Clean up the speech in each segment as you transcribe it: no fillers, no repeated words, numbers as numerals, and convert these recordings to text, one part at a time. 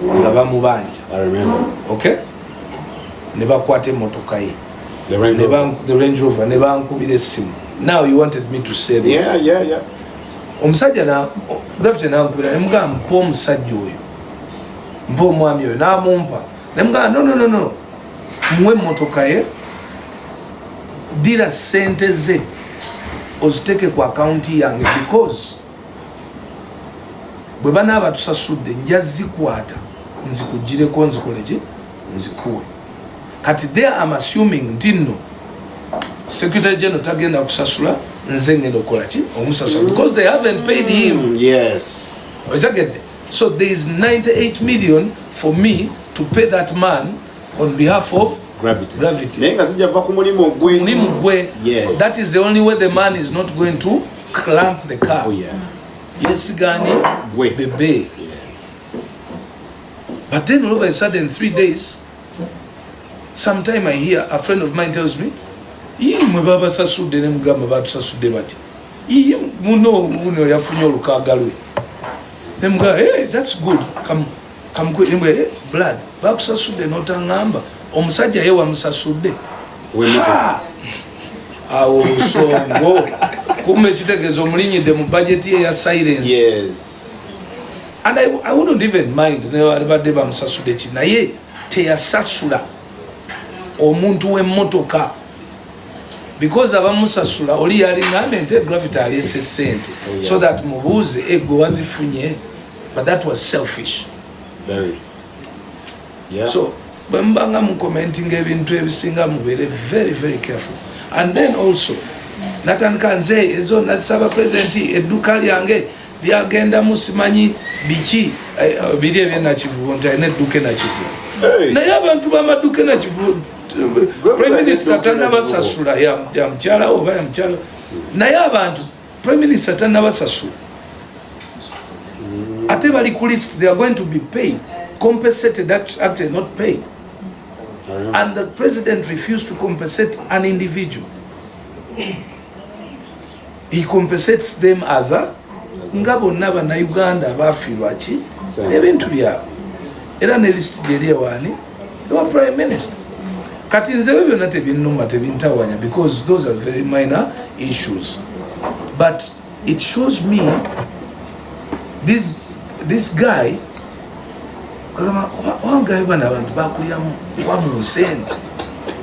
nga bamubanja. I remember. Okay? Ne bakwata emmotoka ye. The Range Rover. Ne bankubira essimu. Now you wanted me to say this. Yeah. Omusajja na David nankubira ne mugamba mpa omusajja oyo. Mpa omwami oyo n'amumpa. Ne mugamba no. Muwe emmotoka ye. Dira sente ze. Oziteke ku akaunti yange because bwe banaaba tusasudde nja zikwata nzikugireko nzikoleki nzikuwe. Kati there I'm assuming nti nno Secretary General tagenda kusasula nze ngenda okukola ki omusasula because they haven't paid him. Yes. So there is 98 million for me to pay that man on behalf of Gravity. Yes. That is the only way the man is not going to clamp the car. Oh yeah. Yes, Gani, Bebe. Yeah. But then all of a sudden, 3 days, sometime I hear a friend of mine tells me, "Mbaba sasude ne mugamba batu sasude bati. Muno yafunye olukagalwe." Them guy, "Hey, that's good. Come hey, blood. Baku sasude notangamba. Omusajja ye wamusasudde." Awo songo. Kume kitegezo mulinyide mu budget ye ya silence. Yes. And I wouldn't even mind ne abadde bamusasude ki naye teyasasula omuntu w'emmotoka because abamusasula oli yali ngambe nte Gravity alese sente so that mubuuze ego wazifunye, but that was selfish. Very. Yeah. So bambanga mu commenting ebintu ebisinga mubere very very careful. And then also natandika nze ezo nasaba president edduka lyange byagenda musimanyi biki biri ebyena kivubo ntaine edduka na kivubo naye abantu bamaduka na kivubo Prime Minister tanabasasula ya mchala oba ya mchala naye abantu Prime Minister tanabasasula ate bali ku list, they are going to be paid, compensated, that actually not paid. And the president refused to compensate an individual. He compensates them as a ngabo naba na Uganda bafirwachi ebintu byabo era ne list jeri wani the prime minister kati nze byo nate binuma tebintawanya because those are very minor issues, but it shows me this guy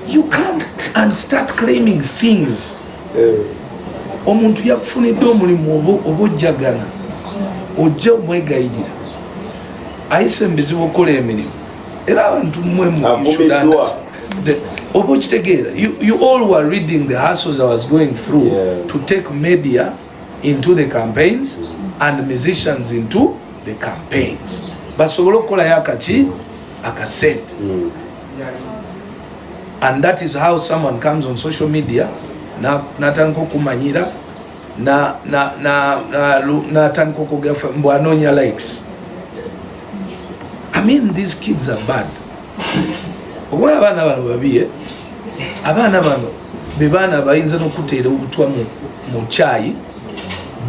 you come and start claiming things. Omuntu yakufunidde omulimu obujjagana ojja omwegayirira ayise mbizibu okukola emirimu era abantu you all were reading the hassles I was going through to take media into the campaigns and musicians into the campaigns basobole okukolayo akasente. And that is how someone comes on social media natandika okumanyira natandika okugamba mbu anoonya likes. I mean, these kids are bad. Obwana abaana bano babiye abaana bano be baana bayinza n'okuteera obutwa mu chai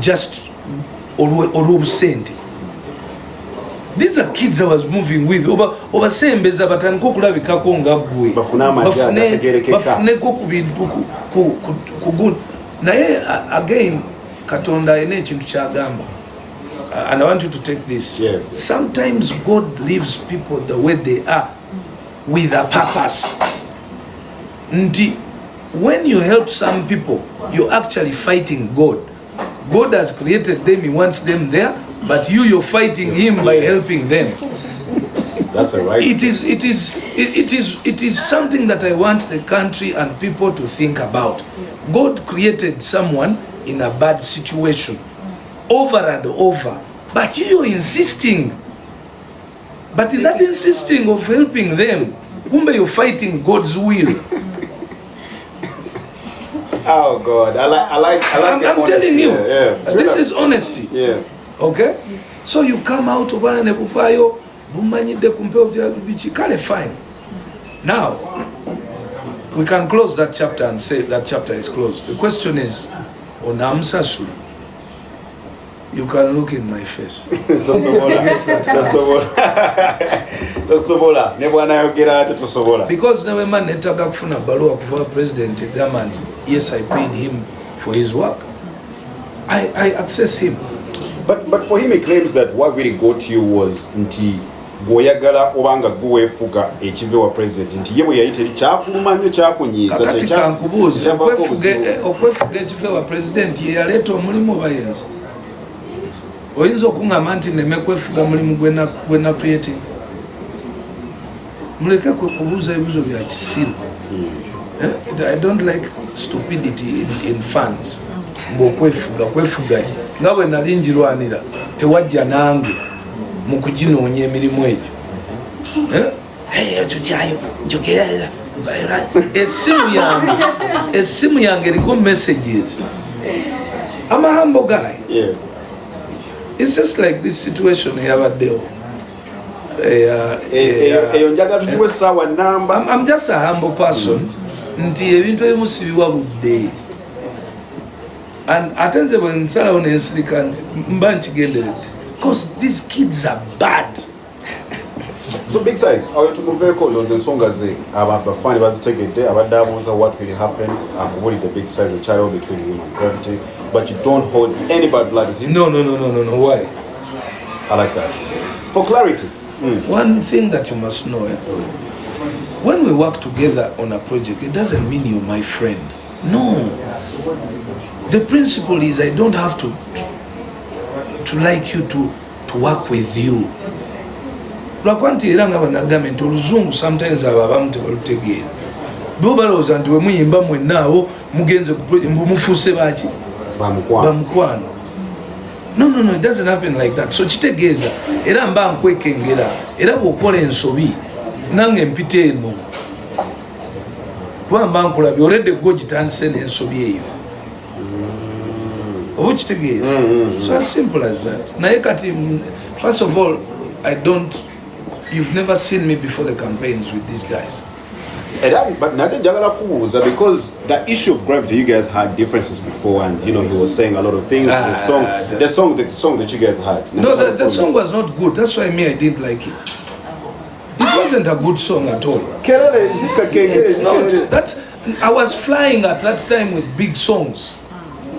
just olw'obusente. These are kids I was moving with. Obasembeza batandika okulabikako nga ggwe bafuneko ku bintu ku naye again Katonda ayina ekintu kyagamba, and I want you to take this. Sometimes God leaves people the way they are with a purpose. Nti when you help some people, you're actually fighting God. God has created them, He wants them there, but you're fighting Him by helping them. That's the right. It is something that I want the country and people to think about. God created someone in a bad situation over and over, but you're insisting. But in that insisting of helping them, kumbe you're fighting God's will. Oh God, I like I'm telling you, this is honesty. Yeah. Okay? So you come out of one nebufayo, bumanyide kumpe bichi kale fine. Now, we can close that chapter and say that chapter is closed. The question is, onamsasuli. You can look in my face. Because never man netaga kufuna baluwa kuva president government. Yes, I paid him for his work. I access him. But for him, he claims that what really got you was nti goyagala obanga guwefuga ekive wa president nti yewe yayiteri kyakulumanya kyakunyiza kati kankubuuza okwefuga ekive wa president ye yaleeta omulimu bayenzi. Oyinza okuŋŋamba nti nneme kwefuga mulimu gwe na creating. Muleke kubuuza ebibuuzo bya kisiru. I don't like stupidity in fans. Kwefuga nga bwe nali njirwanira tewajja nange mu kuginoonya emirimu egyo. Ekyo kyayo njogera essimu yange eriko messages. I'm a humble guy. Yeah. It's just like this situation yabaddewo. I'm just a humble person. Nti ebintu ebimu sibiwa budde. And atenze bwe nsalawo nensirika mba nkigenderedde. Because these kids are bad. So big size, awo tumuveeko olowooza ensonga ze abafani bazitegedde abadde abuuza what will happen akubulidde big size a child between him and Gravity, but you don't hold any bad blood with him. No. Why? I like that. For clarity. One thing that you must know, when we work together on a project, it doesn't mean you're my friend. No. The principle is I don't have to like you to work with you. Lwakwanti era nga banagambye nti oluzungu sometimes abo abamu tebalutegeera. Bo balowooza nti we muyimba mwennaawo mugenze mufuuse baki bamukwano. No, it doesn't happen like that. So kitegeeza era mba nkwekengera era bw'okola ensobi nange mpita eno kuba mba nkulabye oledde gwe gitandise n'ensobi eyo. Oba kitegeeza. So as simple as that. Naye kati first of all you've never seen me before the campaigns with these guys. But Nade Jagala Kubuza, because the issue of Gravity, you guys had differences before, and he was saying a lot of things. The song that you guys had. No, the song was not good. That's why I didn't like it. It wasn't a good song at all. It's not. I was flying at that time with big songs,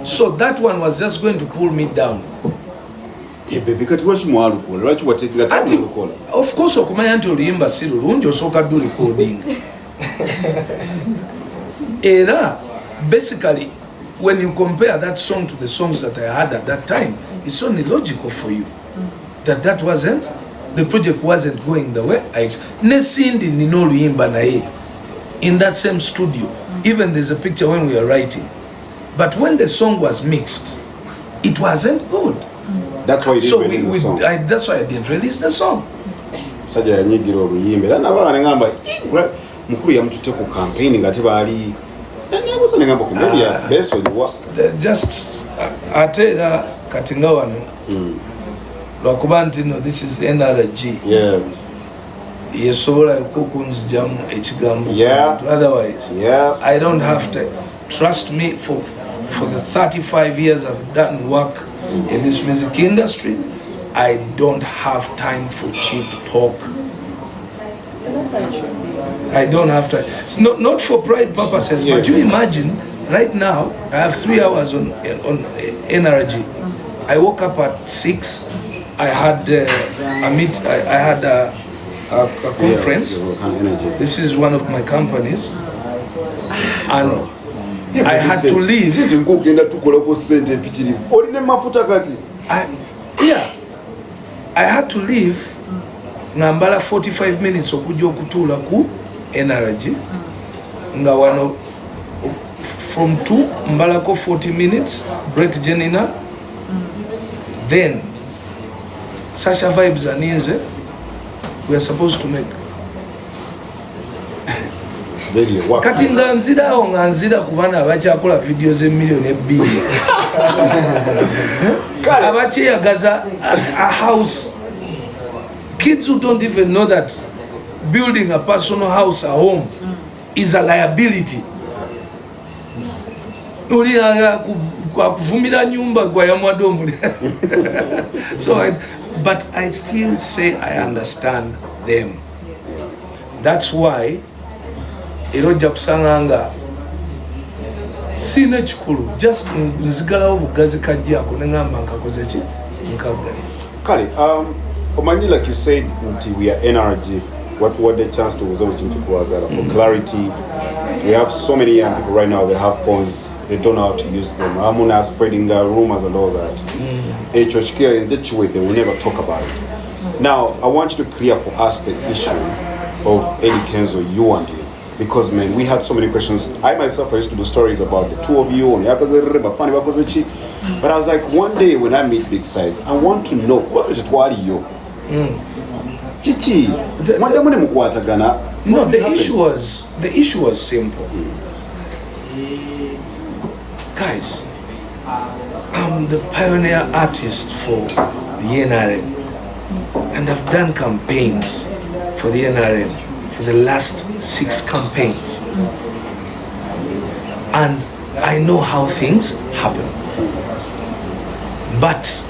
so that one was just going to pull me down. Of course, okumanya nti oluyimba si lulungi osooka ddu recording. Era basically when you compare that song to the songs that I had at that time, it's only logical for you that the project wasn't going the way I Nesindi nino oluyimba naye in that same studio. Even there's a picture when we were writing. But when the song was mixed, it wasn't good. That's why you didn't release the song. That's why I didn't release the song. Just atera katinga wano lwakuba nti no, this is NRG. Yeah. Yesobola okukunzijamu ekigambo. Yeah. Otherwise, yeah. I don't have to. Trust me, for the 35 years I've done work in this music industry, I don't have time for cheap talk. I don't have time. It's not for pride purposes, but you imagine right now I have 3 hours on NRG. I woke up at 6. I had a conference. This is one of my companies, and I had to leave. I had to leave. Ngambala 45 minutes okujja okutula ku NRG. Nga wano from 2 mbalako 40 minutes break Jenina. Then Sasha vibes aninze we are supposed to make. Kati nga nzira kubana abakyakola video ze million 2. Abakyeyagaza a house. Kids who don't even know that building a personal house, a home, is a liability. Ulianga kuvumira nyumba kwa yamwadomu. So but I still say I understand them. That's why eroja kusanganga sina chikulu just nzigalawo bugazi kajjako nengamba nkakoze ki nkabula. Kale, Omanyi, like you said, we are NRG. What the chance to was always for clarity. We have so many young people right now. They have phones. They don't know how to use them. Amuna spreading rumors and all that. HHK in this way, they will never talk about it. Now, I want you to clear for us the issue of Eddie Kenzo, you and him. Because, man, we had so many questions. I myself, I used to do stories about the two of you. But I was like, one day when I meet Big Size, I want to know, what is it, what are you? Chichi, no, the issue was simple. Guys, I'm the pioneer artist for the NRM, and I've done campaigns for the NRM for the last 6 campaigns, and I know how things happen. But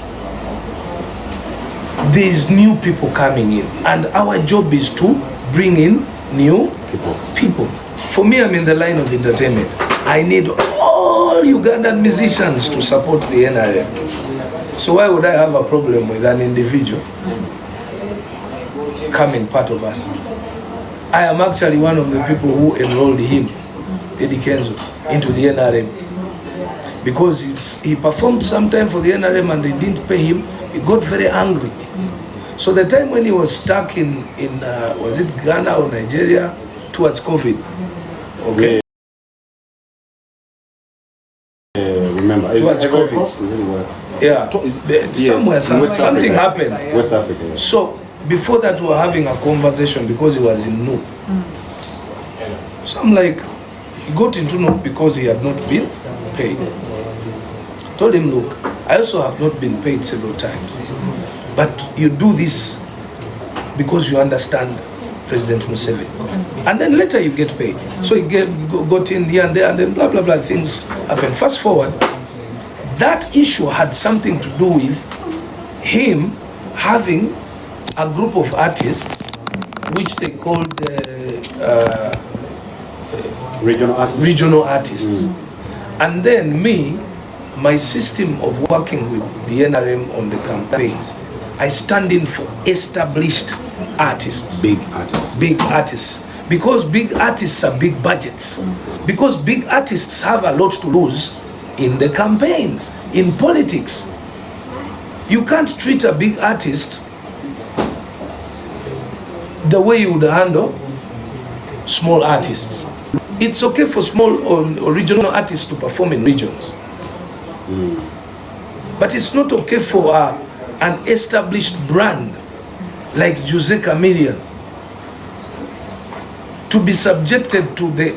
there's new people coming in, and our job is to bring in new people. For me, I'm in the line of entertainment. I need all Ugandan musicians to support the NRM. So why would I have a problem with an individual coming part of us? I am actually one of the people who enrolled him, Eddie Kenzo, into the NRM. Because he performed sometime for the NRM and they didn't pay him, he got very angry. So the time when he was stuck in was it Ghana or Nigeria towards COVID? Okay. Remember, towards COVID. Yeah, somewhere something happened. West Africa. Yeah. So before that, we were having a conversation because he was in Nuuk. So I'm like, he got into Nuuk because he had not been paid. Told him, look, I also have not been paid several times, but you do this because you understand President Museveni, and then later you get paid. So he got in here and there, and then blah blah blah, things happen. Fast forward, that issue had something to do with him having a group of artists which they called regional artists. And then my system of working with the NRM on the campaigns, I stand in for established artists. Big artists. Big artists. Because big artists are big budgets. Because big artists have a lot to lose in the campaigns, in politics. You can't treat a big artist the way you would handle small artists. It's okay for small or regional artists to perform in regions. But it's not okay for an established brand like Jose Chameleon to be subjected to the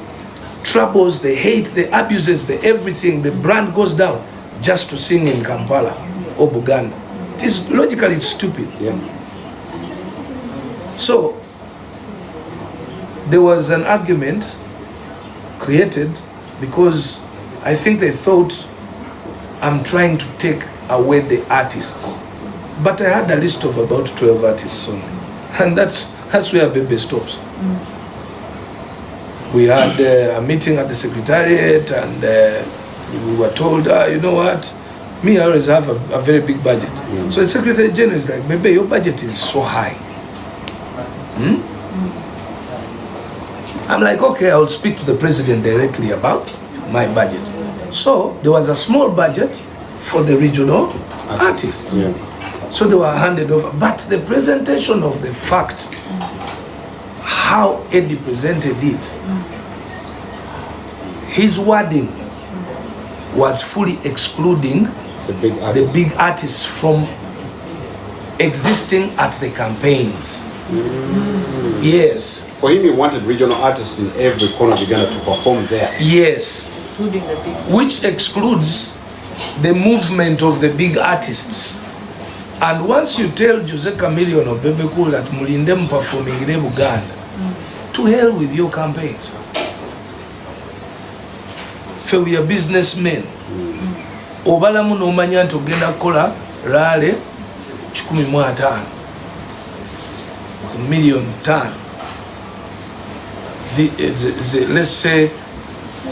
troubles, the hate, the abuses, the everything. The brand goes down just to sing in Kampala or Buganda. It is logically stupid. Yeah. So there was an argument created because I think they thought I'm trying to take away the artists. But I had a list of about 12 artists only. And that's where Bebe stops. We had a meeting at the secretariat and we were told, you know what, me, I always have a very big budget. So the Secretary General is like, Bebe, your budget is so high. I'm like, okay, I'll speak to the president directly about my budget. So there was a small budget for the regional artists. Yeah. So they were handed over. But the presentation of the fact, how Eddie presented it, his wording was fully excluding the big artists from existing at the campaigns. Yes. For him, he wanted regional artists in every corner of Uganda to perform there. Yes. Excluding the big. Which excludes the movement of the big artists. And once you tell Jose Chameleon or Bebe Cool that Mulindem performing in Uganda, to hell with your campaigns. fe we are businessmen. Obalamu n'omanya nti ogenda kukola rale 15 million $5. Let's say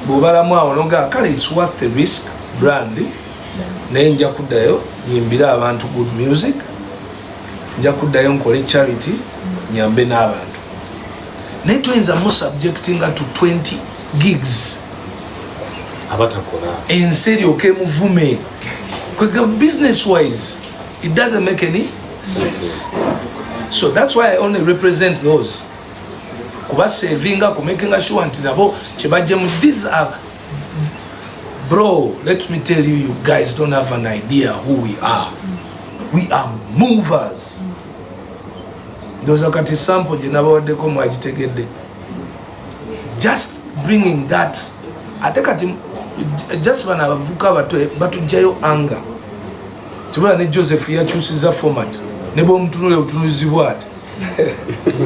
bwobalamu awo noga kale it's worth the risk brand. Naye nja kuddayo nyimbira abantu good music, nja kuddayo nkole charity nyambe n'abantu. Naye tuyinza mu subjectinga to 20 gigs abatakola ensi eryoka emuvume. Kwega business wise it doesn't make any sense. So that's why I only represent those kuba savinga ku making sure nti nabo kyebajjemu. These are, bro, let me tell you, you guys don't have an idea who we are. We are movers. Those are kati sample je nabawaddeko mwagitegedde. Just bringing that, ate kati just bana abavuka abato batujjayo anga. Tubula ne Joseph yakyusiza format ne bomutunule otunuzibwa ati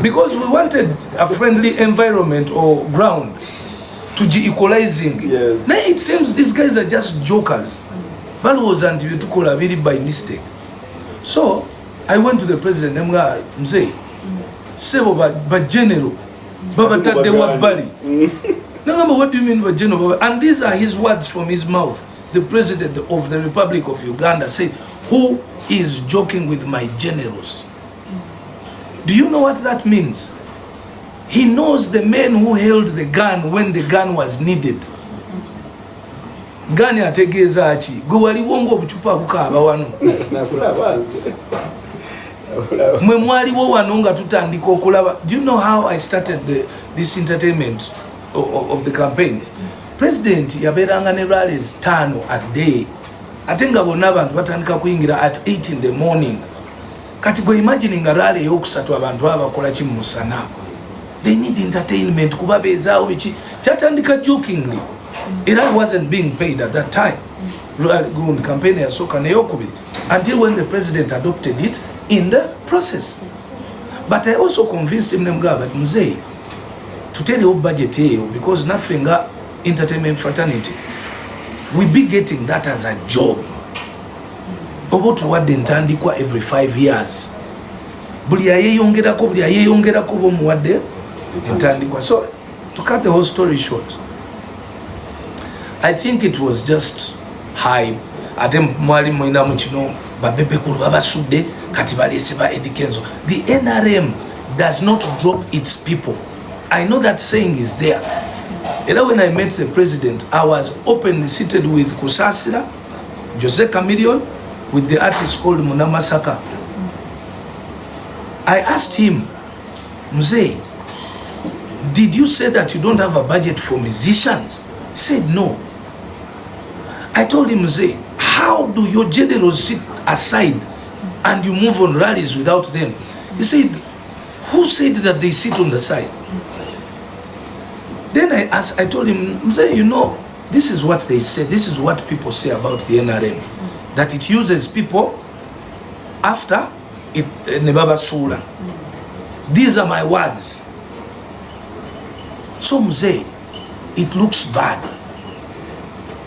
because we wanted a friendly environment or ground to equalizing. Yes. Now it seems these guys are just jokers. Balowooza nti byetukola biri by mistake. So I went to the president and mzee sebo ba general baba tadde wabbali. Nangamba, what do you mean by general? And these are his words from his mouth. The president of the Republic of Uganda said, who is joking with my generals? Do you know what that means? He knows the men who held the gun when the gun was needed. Gani ategeeza achi gwe waliwo ng'obucupa bukaaba wano mwe mwaliwo wano nga tutandika okulaba. Do you know how I started this entertainment of the campaigns? President yabeeranga ne rallies 5 a day ate nga bonna abantu batandika kuyingira at 8 in the morning. Kati gwe imagine nga rally eyokusatu abantu abakola ki mu musana. They need entertainment kuba beezaawo biki kyatandika jokingly. Era wasn't being paid at that time. Rally gun campaign yasooka neyokubiri until when the president adopted it in the process. But I also convinced him nemugamba but mzee tutelewo budget eyo because nothing nga entertainment fraternity we be getting that as a job. Oba tuwadde ntandikwa every 5 years. Buli ayeyongerako bomuwadde ntandikwa. So to cut the whole story short, I think it was just hype. Ate mwali mwinamu kino babebe kulu babasudde kati balese ba edikenzo. The NRM does not drop its people. I know that saying is there. And when I met the president, I was openly seated with Kusasira, Jose Chameleon, with the artist called Munama Saka. I asked him, Mzee, did you say that you don't have a budget for musicians? He said no. I told him, Mzee, how do your generals sit aside and you move on rallies without them? He said, who said that they sit on the side? Then I told him, Mzee, you know, this is what they say, this is what people say about the NRM, that it uses people after it nebaba sura. These are my words. So Mzee, it looks bad.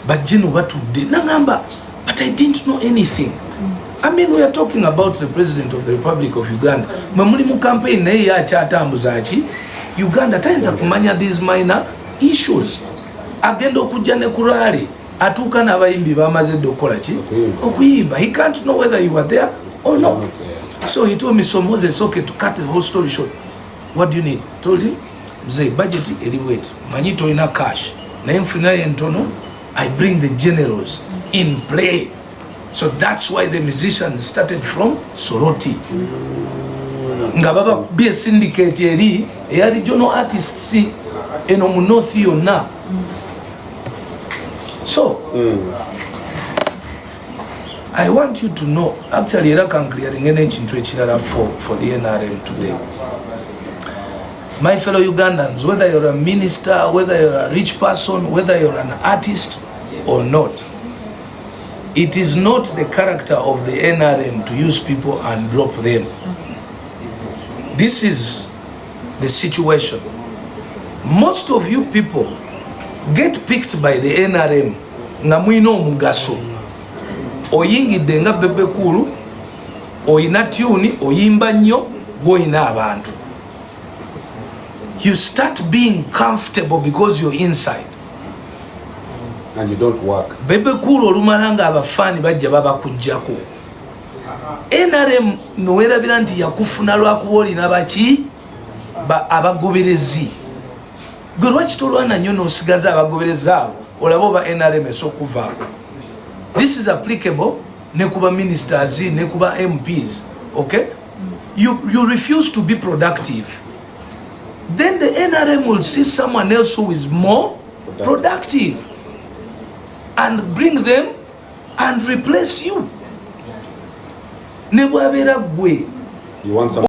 But Jino what did Nangamba, but I didn't know anything. I mean, we are talking about the president of the Republic of Uganda. Mamulimu campaign na ya chatambuzachi. Uganda tayinza kumanya these minor issues. Agenda okujja ne kurali atuuka n'abayimbi bamaze okukola ki okuyimba. He can't know whether you were there or not. So he told me, so Moses, okay, to cut the whole story short, what do you need? Told him, mzee, budget eliwet manyi toyina cash naye nfuna entono, I bring the generals in play. So that's why the musicians started from Soroti. Nga baba be syndicate eri eya regional artists eno mu north yonna. So I want you to know, actually era can clearing ekintu ekirala for the NRM today. My fellow Ugandans, whether you're a minister, whether you're a rich person, whether you're an artist or not, it is not the character of the NRM to use people and drop them. This is the situation. Most of you people get picked by the NRM nga mwina omugaso oyingidde nga Bebe Cool oyina tune oyimba nnyo goyina abantu you start being comfortable because you're inside and you don't work. Bebe Cool olumala nga abafaani bajja babakujjako NRM nowerabira nti yakufuna lwakuba olina baki abagoberezi gwe lwaki tolwana nnyo n'osigaza abagoberezi abo olaba oba NRM esokuvaako. This is applicable ne kuba ministers ne kuba MPs. Okay, you refuse to be productive, then the NRM will see someone else who is more productive and bring them and replace you. Ne bwabera gwe you want some